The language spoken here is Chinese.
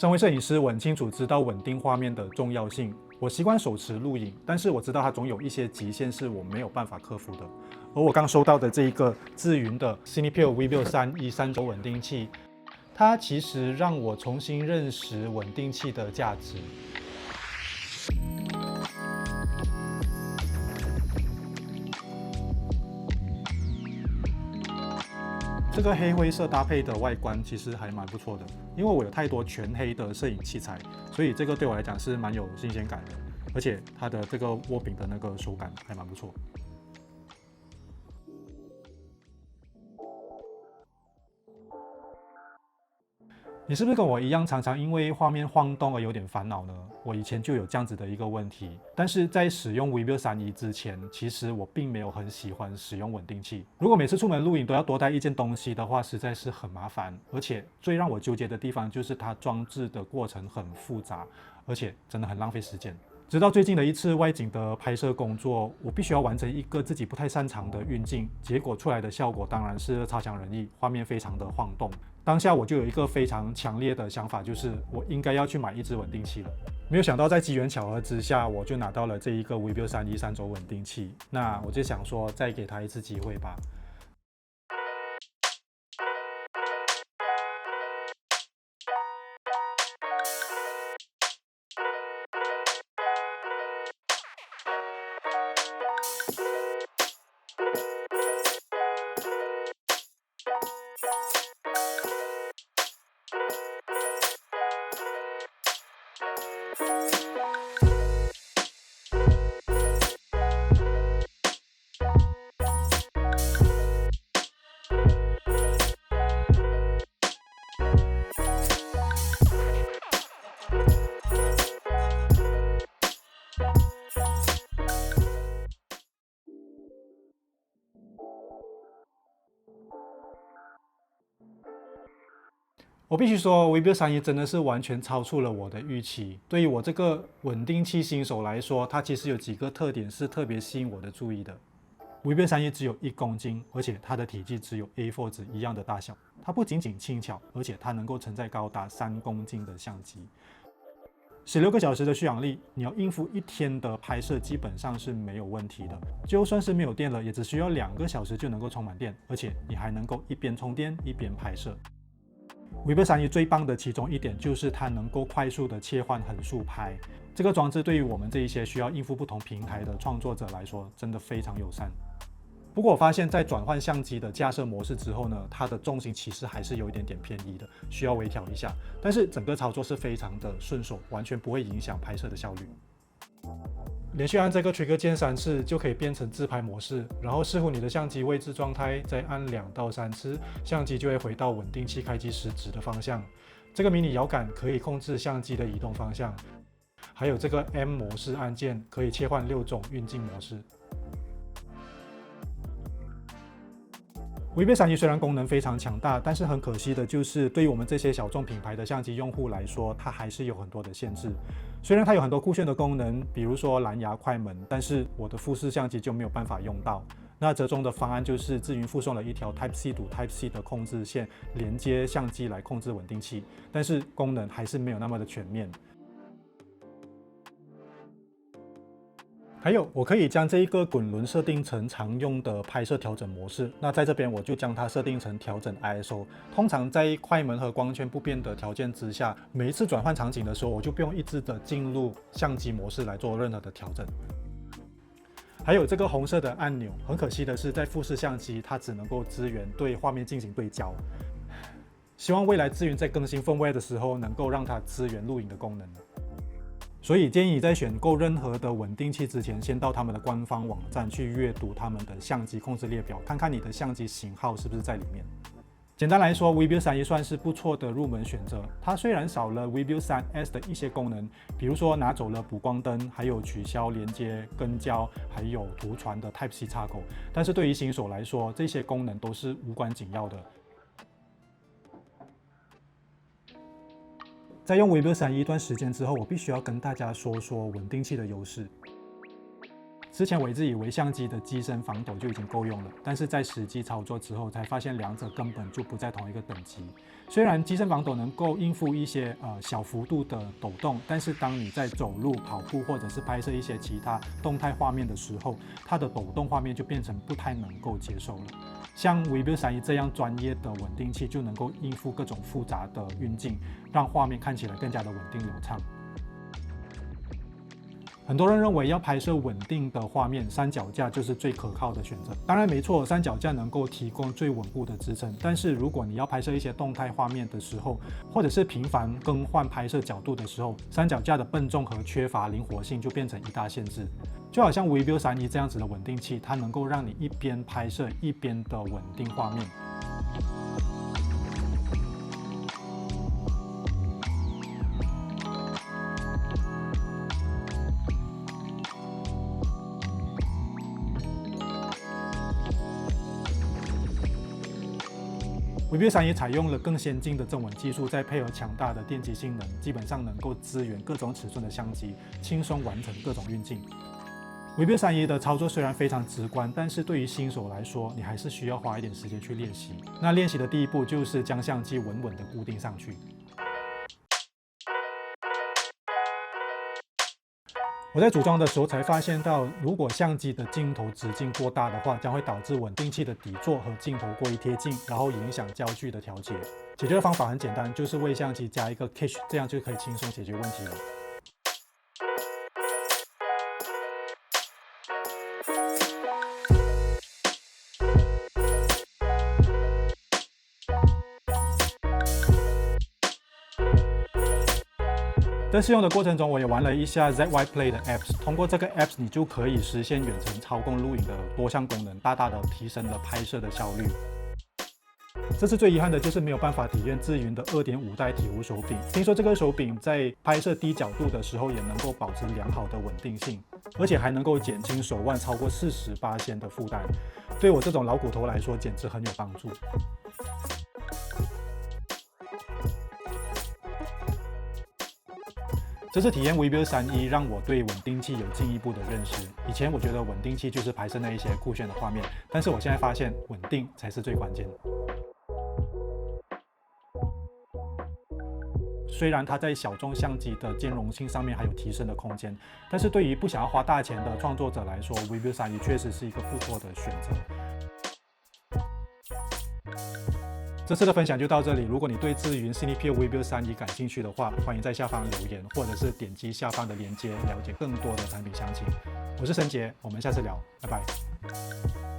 身为摄影师，我很清楚知道稳定画面的重要性。我习惯手持录影，但是我知道它总有一些极限是我没有办法克服的。而我刚收到的这一个智云的 Cinepil VIVO 3E 3轴稳定器，它其实让我重新认识稳定器的价值。这个黑灰色搭配的外观其实还蛮不错的，因为我有太多全黑的摄影器材，所以这个对我来讲是蛮有新鲜感的，而且它的这个握柄的那个手感还蛮不错。你是不是跟我一样，常常因为画面晃动而有点烦恼呢？我以前就有这样子的一个问题，但是在使用 VIVO 3E 之前，其实我并没有很喜欢使用稳定器。如果每次出门录影都要多带一件东西的话，实在是很麻烦。而且最让我纠结的地方就是它装置的过程很复杂，而且真的很浪费时间。直到最近的一次外景的拍摄工作，我必须要完成一个自己不太擅长的运镜，结果出来的效果当然是差强人意，画面非常的晃动。当下我就有一个非常强烈的想法，就是我应该要去买一支稳定器了。没有想到在机缘巧合之下，我就拿到了这一个 VIVO 3E 3轴稳定器。那我就想说，再给它一次机会吧。我必须说 VIVO 3E 真的是完全超出了我的预期。对于我这个稳定器新手来说，它其实有几个特点是特别吸引我的注意的。VIVO 3E 只有1公斤，而且它的体积只有 A4 纸一样的大小。它不仅仅轻巧，而且它能够承载高达3公斤的相机。16个小时的续航力，你要应付1天的拍摄基本上是没有问题的。就算是没有电了，也只需要2个小时就能够充满电，而且你还能够一边充电一边拍摄。VIVO 3E 最棒的其中一点就是它能够快速的切换横竖拍。这个装置对于我们这一些需要应付不同平台的创作者来说，真的非常友善。不过我发现，在转换相机的架设模式之后呢，它的重心其实还是有一点点偏移的，需要微调一下。但是整个操作是非常的顺手，完全不会影响拍摄的效率。连续按这个 trigger 键3次就可以变成自拍模式，然后视乎你的相机位置状态，再按2到3次，相机就会回到稳定器开机时指的方向。这个迷你摇杆可以控制相机的移动方向，还有这个 M 模式按键可以切换6种运镜模式。VIVO 3E 虽然功能非常强大，但是很可惜的就是，对于我们这些小众品牌的相机用户来说，它还是有很多的限制。虽然它有很多酷炫的功能，比如说蓝牙快门，但是我的富士相机就没有办法用到。那折中的方案就是智云附送了一条 Type-C to Type-C 的控制线，连接相机来控制稳定器，但是功能还是没有那么的全面。还有，我可以将这一个滚轮设定成常用的拍摄调整模式。那在这边我就将它设定成调整 ISO。通常在快门和光圈不变的条件之下，每一次转换场景的时候，我就不用一直的进入相机模式来做任何的调整。还有这个红色的按钮，很可惜的是，在富士相机它只能够支援对画面进行对焦。希望未来智云在更新 firmware 的时候，能够让它支援录影的功能。所以建议你在选购任何的稳定器之前，先到他们的官方网站去阅读他们的相机控制列表，看看你的相机型号是不是在里面。简单来说 ，VIVO 3E 算是不错的入门选择。它虽然少了 VIVO 3S 的一些功能，比如说拿走了补光灯，还有取消连接跟焦，还有图传的 Type-C 插口，但是对于新手来说，这些功能都是无关紧要的。在用 VIVO 3E 一段时间之后，我必须要跟大家说说稳定器的优势。之前我一直以为相机的机身防抖就已经够用了，但是在实际操作之后才发现两者根本就不在同一个等级。虽然机身防抖能够应付一些小幅度的抖动，但是当你在走路、跑步或者是拍摄一些其他动态画面的时候，它的抖动画面就变成不太能够接受了。像 Webuild 3E这样专业的稳定器就能够应付各种复杂的运镜，让画面看起来更加的稳定流畅。很多人认为要拍摄稳定的画面，三脚架就是最可靠的选择。当然没错，三脚架能够提供最稳固的支撑。但是如果你要拍摄一些动态画面的时候，或者是频繁更换拍摄角度的时候，三脚架的笨重和缺乏灵活性就变成一大限制。就好像 Webuild 3E这样子的稳定器，它能够让你一边拍摄一边的稳定画面。Webuild 3E采用了更先进的增稳技术，再配合强大的电机性能，基本上能够支援各种尺寸的相机，轻松完成各种运镜。Webuild 3E的操作虽然非常直观，但是对于新手来说，你还是需要花一点时间去练习。那练习的第一步就是将相机稳稳的固定上去。我在组装的时候才发现到，如果相机的镜头直径过大的话，将会导致稳定器的底座和镜头过于贴近，然后影响焦距的调节。解决的方法很简单，就是为相机加一个 cage， 这样就可以轻松解决问题了。在试用的过程中，我也玩了一下 ZY-Play 的 Apps。通过这个 Apps， 你就可以实现远程操控录影的多项功能，大大的提升了拍摄的效率。这次最遗憾的就是没有办法体验智云的 2.5 代体无手柄。听说这个手柄在拍摄低角度的时候也能够保持良好的稳定性，而且还能够减轻手腕超过40%的负担。对我这种老骨头来说，简直很有帮助。这次体验 Webuild 3E 让我对稳定器有进一步的认识。以前我觉得稳定器就是拍摄那一些酷炫的画面，但是我现在发现稳定才是最关键。虽然它在小众相机的兼容性上面还有提升的空间，但是对于不想要花大钱的创作者来说 ，Webuild 3E 确实是一个不错的选择。这次的分享就到这里。如果你对智云 Cinepil Webuild 3E 感兴趣的话，欢迎在下方留言，或者是点击下方的链接了解更多的产品详情。我是陈杰，我们下次聊，拜拜。